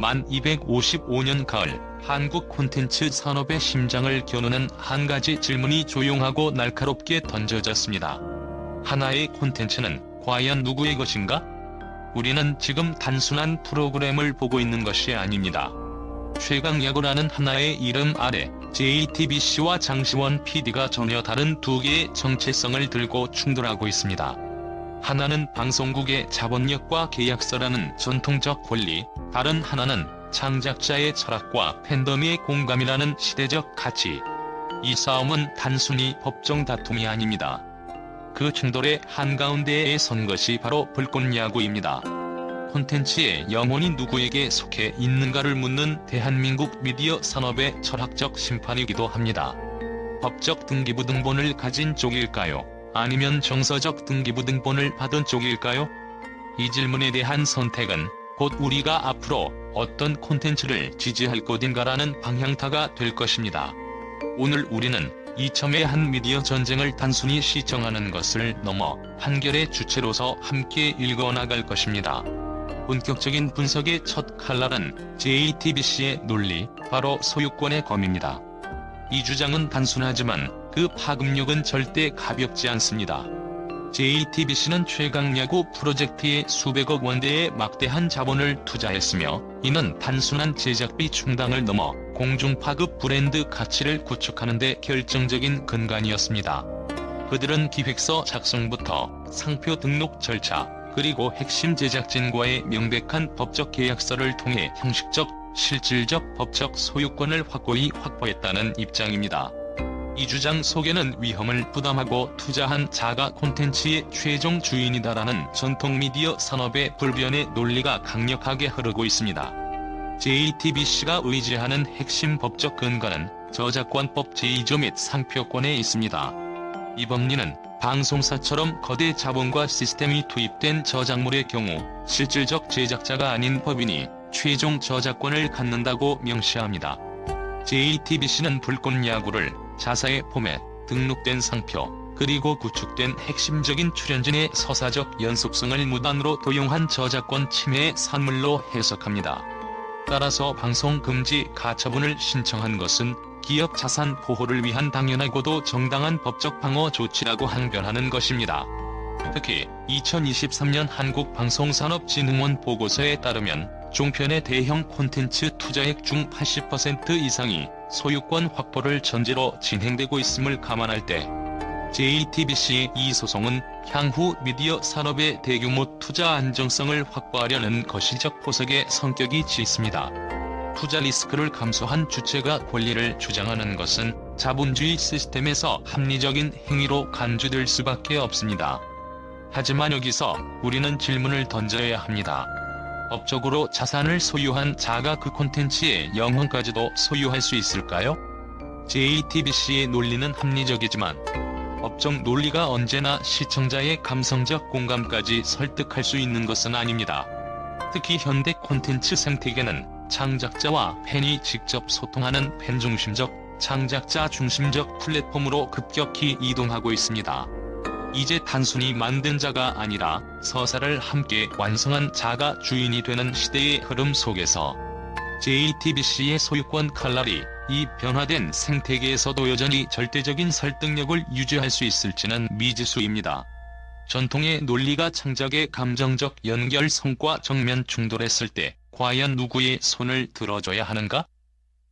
만 255년 가을 한국 콘텐츠 산업의 심장을 겨누는 한 가지 질문이 조용하고 날카롭게 던져졌습니다. 하나의 콘텐츠는 과연 누구의 것인가? 우리는 지금 단순한 프로그램을 보고 있는 것이 아닙니다. 최강야구라는 하나의 이름 아래 JTBC와 장시원 PD가 전혀 다른 두 개의 정체성을 들고 충돌하고 있습니다. 하나는 방송국의 자본력과 계약서라는 전통적 권리, 다른 하나는 창작자의 철학과 팬덤의 공감이라는 시대적 가치. 이 싸움은 단순히 법정 다툼이 아닙니다. 그 충돌의 한가운데에 선 것이 바로 불꽃야구입니다. 콘텐츠의 영혼이 누구에게 속해 있는가를 묻는 대한민국 미디어 산업의 철학적 심판이기도 합니다. 법적 등기부등본을 가진 쪽일까요? 아니면 정서적 등기부등본을 받은 쪽일까요? 이 질문에 대한 선택은 곧 우리가 앞으로 어떤 콘텐츠를 지지할 것인가라는 방향타가 될 것입니다. 오늘 우리는 이참에 한 미디어 전쟁을 단순히 시청하는 것을 넘어 한결의 주체로서 함께 읽어나갈 것입니다. 본격적인 분석의 첫 칼날은 JTBC의 논리, 바로 소유권의 검입니다. 이 주장은 단순하지만 그 파급력은 절대 가볍지 않습니다. JTBC는 최강야구 프로젝트에 수백억 원대의 막대한 자본을 투자했으며 이는 단순한 제작비 충당을 넘어 공중파급 브랜드 가치를 구축하는 데 결정적인 근간이었습니다. 그들은 기획서 작성부터 상표 등록 절차, 그리고 핵심 제작진과의 명백한 법적 계약서를 통해 형식적, 실질적 법적 소유권을 확고히 확보했다는 입장입니다. 이 주장 속에는 위험을 부담하고 투자한 자가 콘텐츠의 최종 주인이다라는 전통 미디어 산업의 불변의 논리가 강력하게 흐르고 있습니다. JTBC가 의지하는 핵심 법적 근거는 저작권법 제2조 및 상표권에 있습니다. 이 법리는 방송사처럼 거대 자본과 시스템이 투입된 저작물의 경우 실질적 제작자가 아닌 법인이 최종 저작권을 갖는다고 명시합니다. JTBC는 불꽃야구를 자사의 포맷, 등록된 상표, 그리고 구축된 핵심적인 출연진의 서사적 연속성을 무단으로 도용한 저작권 침해의 산물로 해석합니다. 따라서 방송 금지 가처분을 신청한 것은 기업 자산 보호를 위한 당연하고도 정당한 법적 방어 조치라고 항변하는 것입니다. 특히 2023년 한국방송산업진흥원 보고서에 따르면 종편의 대형 콘텐츠 투자액 중 80% 이상이 소유권 확보를 전제로 진행되고 있음을 감안할 때 JTBC의 이 소송은 향후 미디어 산업의 대규모 투자 안정성을 확보하려는 거시적 포석의 성격이 짙습니다. 투자 리스크를 감수한 주체가 권리를 주장하는 것은 자본주의 시스템에서 합리적인 행위로 간주될 수밖에 없습니다. 하지만 여기서 우리는 질문을 던져야 합니다. 법적으로 자산을 소유한 자가 그 콘텐츠의 영혼까지도 소유할 수 있을까요? JTBC의 논리는 합리적이지만 법적 논리가 언제나 시청자의 감성적 공감까지 설득할 수 있는 것은 아닙니다. 특히 현대 콘텐츠 생태계는 창작자와 팬이 직접 소통하는 팬 중심적, 창작자 중심적 플랫폼으로 급격히 이동하고 있습니다. 이제 단순히 만든 자가 아니라 서사를 함께 완성한 자가 주인이 되는 시대의 흐름 속에서 JTBC의 소유권 칼날이 이 변화된 생태계에서도 여전히 절대적인 설득력을 유지할 수 있을지는 미지수입니다. 전통의 논리가 창작의 감정적 연결성과 정면 충돌했을 때 과연 누구의 손을 들어줘야 하는가?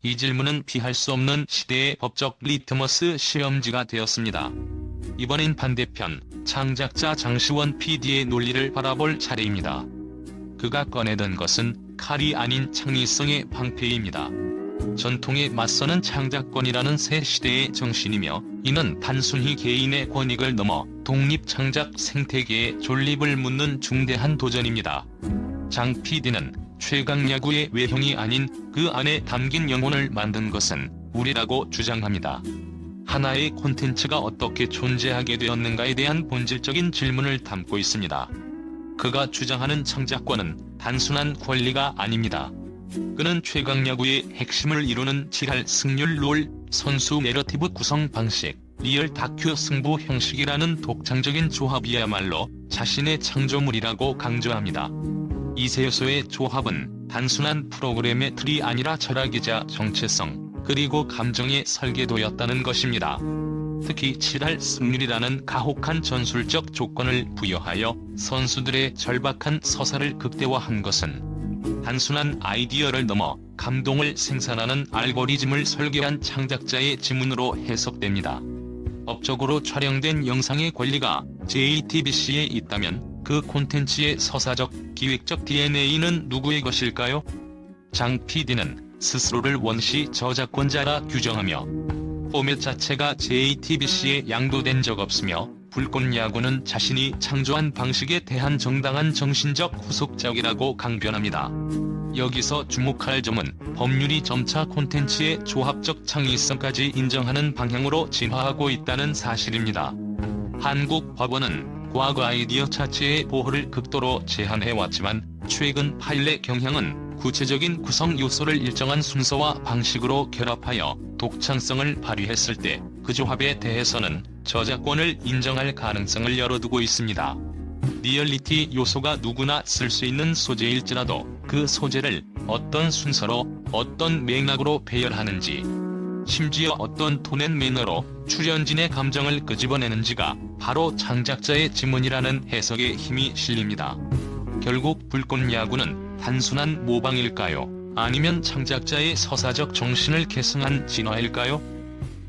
이 질문은 피할 수 없는 시대의 법적 리트머스 시험지가 되었습니다. 이번엔 반대편, 창작자 장시원 PD의 논리를 바라볼 차례입니다. 그가 꺼내든 것은 칼이 아닌 창의성의 방패입니다. 전통에 맞서는 창작권이라는 새 시대의 정신이며 이는 단순히 개인의 권익을 넘어 독립창작 생태계의 존립을 묻는 중대한 도전입니다. 장 PD는 최강야구의 외형이 아닌 그 안에 담긴 영혼을 만든 것은 우리라고 주장합니다. 하나의 콘텐츠가 어떻게 존재하게 되었는가에 대한 본질적인 질문을 담고 있습니다. 그가 주장하는 창작권은 단순한 권리가 아닙니다. 그는 최강야구의 핵심을 이루는 지할 승률 롤, 선수 내러티브 구성 방식, 리얼 다큐 승부 형식이라는 독창적인 조합이야말로 자신의 창조물이라고 강조합니다. 이 세 요소의 조합은 단순한 프로그램의 틀이 아니라 철학이자 정체성, 그리고 감정의 설계도였다는 것입니다. 특히 7할 승률이라는 가혹한 전술적 조건을 부여하여 선수들의 절박한 서사를 극대화한 것은 단순한 아이디어를 넘어 감동을 생산하는 알고리즘을 설계한 창작자의 지문으로 해석됩니다. 법적으로 촬영된 영상의 권리가 JTBC에 있다면 그 콘텐츠의 서사적, 기획적 DNA는 누구의 것일까요? 장 PD는 스스로를 원시 저작권자라 규정하며 포맷 자체가 JTBC에 양도된 적 없으며 불꽃야구는 자신이 창조한 방식에 대한 정당한 정신적 후속작이라고 강변합니다. 여기서 주목할 점은 법률이 점차 콘텐츠의 조합적 창의성까지 인정하는 방향으로 진화하고 있다는 사실입니다. 한국 법원은 과거 아이디어 자체의 보호를 극도로 제한해왔지만 최근 판례 경향은 구체적인 구성 요소를 일정한 순서와 방식으로 결합하여 독창성을 발휘했을 때 그 조합에 대해서는 저작권을 인정할 가능성을 열어두고 있습니다. 리얼리티 요소가 누구나 쓸 수 있는 소재일지라도 그 소재를 어떤 순서로, 어떤 맥락으로 배열하는지, 심지어 어떤 톤 앤 매너로 출연진의 감정을 끄집어내는지가 바로 창작자의 지문이라는 해석에 힘이 실립니다. 결국 불꽃야구는 단순한 모방일까요? 아니면 창작자의 서사적 정신을 계승한 진화일까요?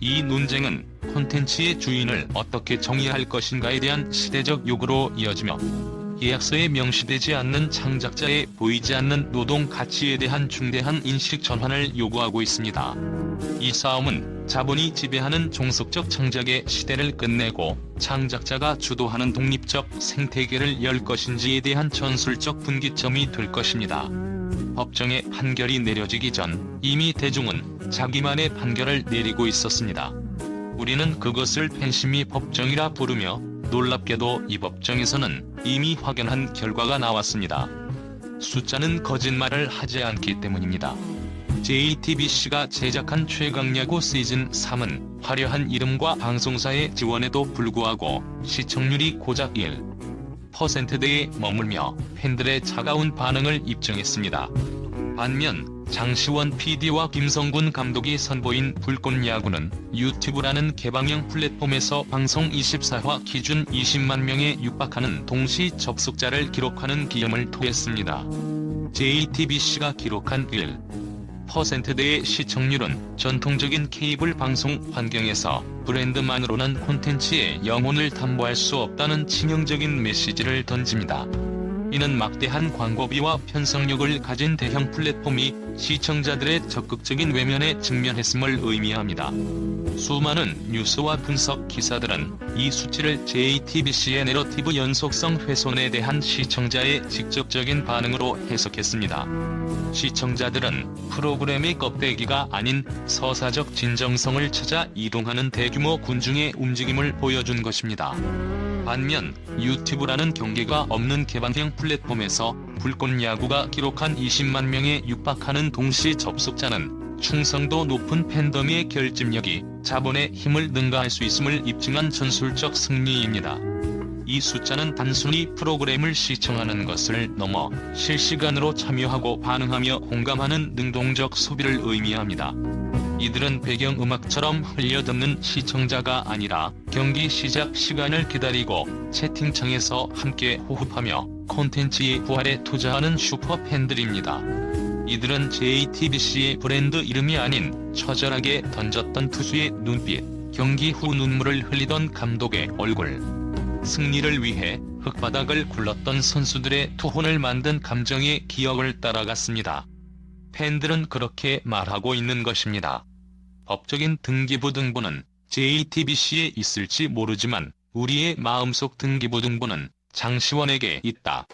이 논쟁은 콘텐츠의 주인을 어떻게 정의할 것인가에 대한 시대적 요구로 이어지며 계약서에 명시되지 않는 창작자의 보이지 않는 노동 가치에 대한 중대한 인식 전환을 요구하고 있습니다. 이 싸움은 자본이 지배하는 종속적 창작의 시대를 끝내고 창작자가 주도하는 독립적 생태계를 열 것인지에 대한 전술적 분기점이 될 것입니다. 법정의 판결이 내려지기 전 이미 대중은 자기만의 판결을 내리고 있었습니다. 우리는 그것을 팬심의 법정이라 부르며 놀랍게도 이 법정에서는 이미 확연한 결과가 나왔습니다. 숫자는 거짓말을 하지 않기 때문입니다. JTBC가 제작한 최강야구 시즌3은 화려한 이름과 방송사의 지원에도 불구하고 시청률이 고작 1%대에 머물며 팬들의 차가운 반응을 입증했습니다. 반면 장시원 PD와 김성군 감독이 선보인 불꽃야구는 유튜브라는 개방형 플랫폼에서 방송 24화 기준 20만 명에 육박하는 동시 접속자를 기록하는 기염을 토했습니다. JTBC가 기록한 1%대의 시청률은 전통적인 케이블 방송 환경에서 브랜드만으로는 콘텐츠의 영혼을 담보할 수 없다는 치명적인 메시지를 던집니다. 이는 막대한 광고비와 편성력을 가진 대형 플랫폼이 시청자들의 적극적인 외면에 직면했음을 의미합니다. 수많은 뉴스와 분석 기사들은 이 수치를 JTBC의 내러티브 연속성 훼손에 대한 시청자의 직접적인 반응으로 해석했습니다. 시청자들은 프로그램의 껍데기가 아닌 서사적 진정성을 찾아 이동하는 대규모 군중의 움직임을 보여준 것입니다. 반면 유튜브라는 경계가 없는 개방형 플랫폼에서 불꽃야구가 기록한 20만 명에 육박하는 동시 접속자는 충성도 높은 팬덤의 결집력이 자본의 힘을 능가할 수 있음을 입증한 전술적 승리입니다. 이 숫자는 단순히 프로그램을 시청하는 것을 넘어 실시간으로 참여하고 반응하며 공감하는 능동적 소비를 의미합니다. 이들은 배경음악처럼 흘려듣는 시청자가 아니라 경기 시작 시간을 기다리고 채팅창에서 함께 호흡하며 콘텐츠의 부활에 투자하는 슈퍼팬들입니다. 이들은 JTBC의 브랜드 이름이 아닌 처절하게 던졌던 투수의 눈빛, 경기 후 눈물을 흘리던 감독의 얼굴, 승리를 위해 흙바닥을 굴렀던 선수들의 투혼을 만든 감정의 기억을 따라갔습니다. 팬들은 그렇게 말하고 있는 것입니다. 법적인 등기부등본은 JTBC에 있을지 모르지만 우리의 마음속 등기부등본은 장시원에게 있다.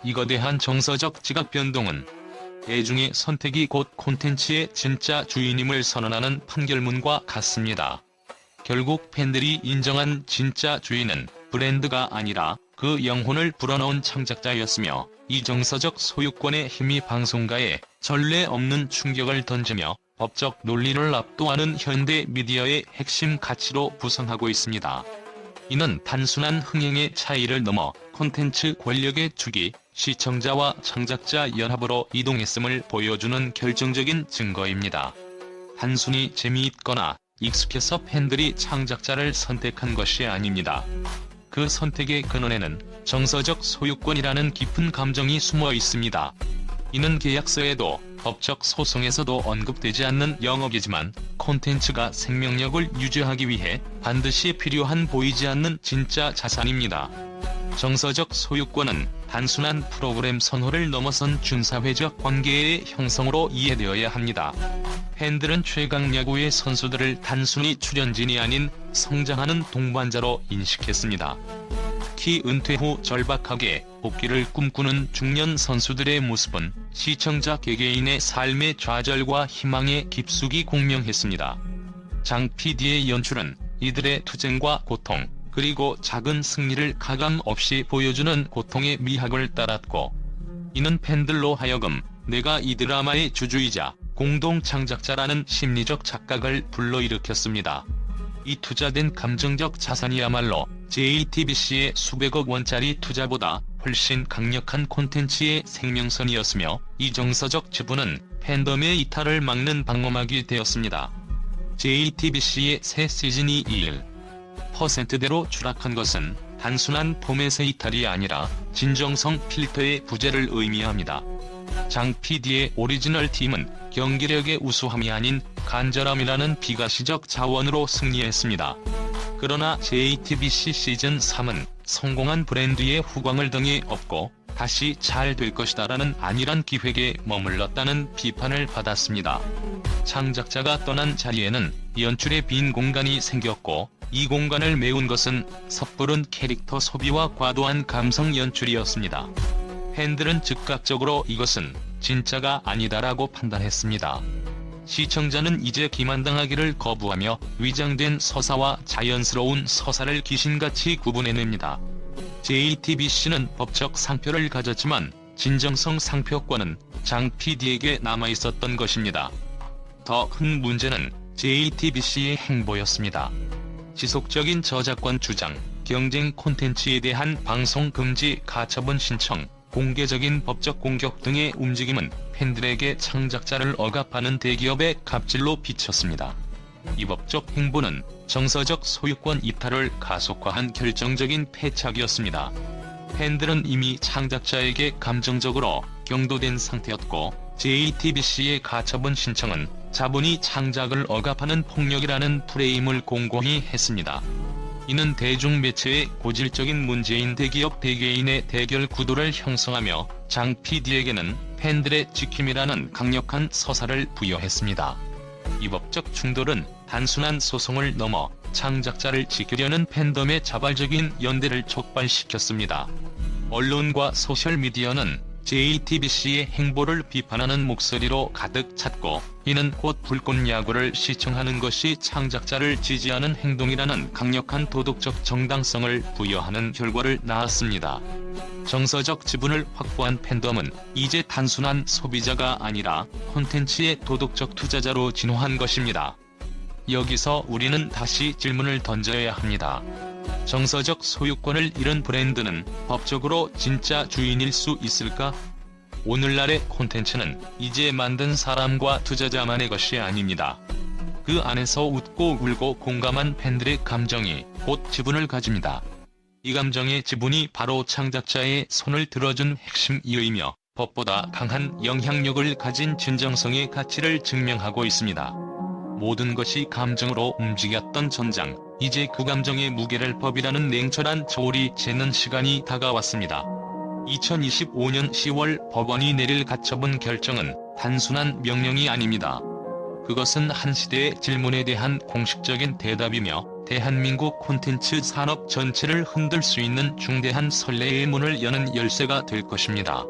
이거대한 정서적 지각 변동은 대중의 선택이 곧 콘텐츠의 진짜 주인임을 선언하는 판결문과 같습니다. 결국 팬들이 인정한 진짜 주인은 브랜드가 아니라 그 영혼을 불어넣은 창작자였으며 이 정서적 소유권의 힘이 방송가에 전례 없는 충격을 던지며 법적 논리를 압도하는 현대 미디어의 핵심 가치로 부상하고 있습니다. 이는 단순한 흥행의 차이를 넘어 콘텐츠 권력의 축이 시청자와 창작자 연합으로 이동했음을 보여주는 결정적인 증거입니다. 단순히 재미있거나 익숙해서 팬들이 창작자를 선택한 것이 아닙니다. 그 선택의 근원에는 정서적 소유권이라는 깊은 감정이 숨어 있습니다. 이는 계약서에도 법적 소송에서도 언급되지 않는 영역이지만 콘텐츠가 생명력을 유지하기 위해 반드시 필요한 보이지 않는 진짜 자산입니다. 정서적 소유권은 단순한 프로그램 선호를 넘어선 준사회적 관계의 형성으로 이해되어야 합니다. 팬들은 최강 야구의 선수들을 단순히 출연진이 아닌 성장하는 동반자로 인식했습니다. 특히 은퇴 후 절박하게 복귀를 꿈꾸는 중년 선수들의 모습은 시청자 개개인의 삶의 좌절과 희망에 깊숙이 공명했습니다. 장 PD의 연출은 이들의 투쟁과 고통, 그리고 작은 승리를 가감 없이 보여주는 고통의 미학을 따랐고, 이는 팬들로 하여금 내가 이 드라마의 주주이자 공동 창작자라는 심리적 착각을 불러일으켰습니다. 이 투자된 감정적 자산이야말로 JTBC의 수백억 원짜리 투자보다 훨씬 강력한 콘텐츠의 생명선이었으며, 이 정서적 지분은 팬덤의 이탈을 막는 방어막이 되었습니다. JTBC의 새 시즌이 1%대로 추락한 것은 단순한 포맷의 이탈이 아니라 진정성 필터의 부재를 의미합니다. 장 PD의 오리지널 팀은 경기력의 우수함이 아닌 간절함이라는 비가시적 자원으로 승리했습니다. 그러나 JTBC 시즌3은 성공한 브랜드의 후광을 등에 업고 다시 잘 될 것이다라는 안일한 기획에 머물렀다는 비판을 받았습니다. 창작자가 떠난 자리에는 연출의 빈 공간이 생겼고, 이 공간을 메운 것은 섣부른 캐릭터 소비와 과도한 감성 연출이었습니다. 팬들은 즉각적으로 이것은 진짜가 아니다라고 판단했습니다. 시청자는 이제 기만당하기를 거부하며 위장된 서사와 자연스러운 서사를 귀신같이 구분해냅니다. JTBC는 법적 상표를 가졌지만 진정성 상표권은 장 PD에게 남아있었던 것입니다. 더 큰 문제는 JTBC의 행보였습니다. 지속적인 저작권 주장, 경쟁 콘텐츠에 대한 방송 금지 가처분 신청, 공개적인 법적 공격 등의 움직임은 팬들에게 창작자를 억압하는 대기업의 갑질로 비쳤습니다. 이 법적 행보는 정서적 소유권 이탈을 가속화한 결정적인 패착이었습니다. 팬들은 이미 창작자에게 감정적으로 경도된 상태였고, JTBC의 가처분 신청은 자본이 창작을 억압하는 폭력이라는 프레임을 공고히 했습니다. 이는 대중매체의 고질적인 문제인 대기업 대개인의 대결 구도를 형성하며 장 PD에게는 팬들의 지킴이라는 강력한 서사를 부여했습니다. 이 법적 충돌은 단순한 소송을 넘어 창작자를 지키려는 팬덤의 자발적인 연대를 촉발시켰습니다. 언론과 소셜미디어는 JTBC의 행보를 비판하는 목소리로 가득 찼고, 이는 곧 불꽃 야구를 시청하는 것이 창작자를 지지하는 행동이라는 강력한 도덕적 정당성을 부여하는 결과를 낳았습니다. 정서적 지분을 확보한 팬덤은 이제 단순한 소비자가 아니라 콘텐츠의 도덕적 투자자로 진화한 것입니다. 여기서 우리는 다시 질문을 던져야 합니다. 정서적 소유권을 잃은 브랜드는 법적으로 진짜 주인일 수 있을까? 오늘날의 콘텐츠는 이제 만든 사람과 투자자만의 것이 아닙니다. 그 안에서 웃고 울고 공감한 팬들의 감정이 곧 지분을 가집니다. 이 감정의 지분이 바로 창작자의 손을 들어준 핵심 이유이며, 법보다 강한 영향력을 가진 진정성의 가치를 증명하고 있습니다. 모든 것이 감정으로 움직였던 전장, 이제 그 감정의 무게를 법이라는 냉철한 저울이 재는 시간이 다가왔습니다. 2025년 10월 법원이 내릴 가처분 결정은 단순한 명령이 아닙니다. 그것은 한 시대의 질문에 대한 공식적인 대답이며, 대한민국 콘텐츠 산업 전체를 흔들 수 있는 중대한 선례의 문을 여는 열쇠가 될 것입니다.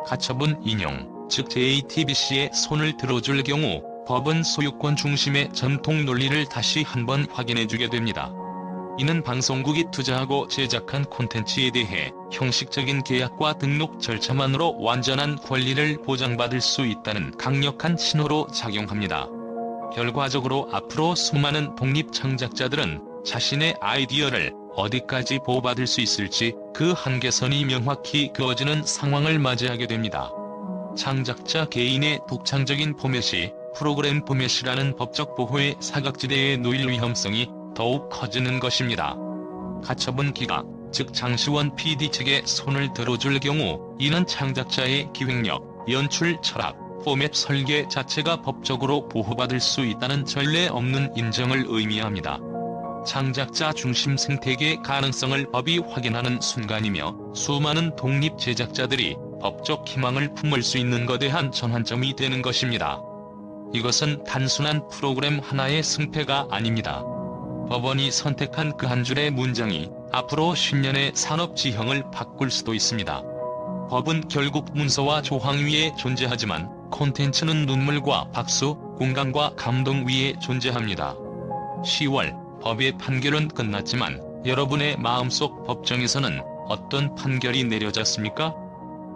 가처분 인용, 즉 JTBC의 손을 들어줄 경우 법은 소유권 중심의 전통 논리를 다시 한번 확인해주게 됩니다. 이는 방송국이 투자하고 제작한 콘텐츠에 대해 형식적인 계약과 등록 절차만으로 완전한 권리를 보장받을 수 있다는 강력한 신호로 작용합니다. 결과적으로 앞으로 수많은 독립 창작자들은 자신의 아이디어를 어디까지 보호받을 수 있을지 그 한계선이 명확히 그어지는 상황을 맞이하게 됩니다. 창작자 개인의 독창적인 포맷이 프로그램 포맷이라는 법적 보호의 사각지대에 놓일 위험성이 더욱 커지는 것입니다. 가처분 기각, 즉 장시원 PD 측에 손을 들어줄 경우 이는 창작자의 기획력, 연출 철학, 포맷 설계 자체가 법적으로 보호받을 수 있다는 전례 없는 인정을 의미합니다. 창작자 중심 생태계 가능성을 법이 확인하는 순간이며 수많은 독립 제작자들이 법적 희망을 품을 수 있는 것에 대한 전환점이 되는 것입니다. 이것은 단순한 프로그램 하나의 승패가 아닙니다. 법원이 선택한 그 한 줄의 문장이 앞으로 10년의 산업 지형을 바꿀 수도 있습니다. 법은 결국 문서와 조항 위에 존재하지만 콘텐츠는 눈물과 박수, 공감과 감동 위에 존재합니다. 10월 법의 판결은 끝났지만 여러분의 마음속 법정에서는 어떤 판결이 내려졌습니까?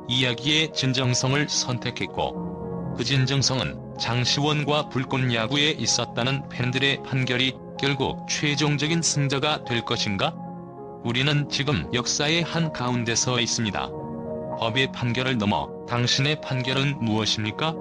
이야기의 진정성을 선택했고 그 진정성은 장시원과 불꽃야구에 있었다는 팬들의 판결이 결국 최종적인 승자가 될 것인가? 우리는 지금 역사의 한가운데 서 있습니다. 법의 판결을 넘어 당신의 판결은 무엇입니까?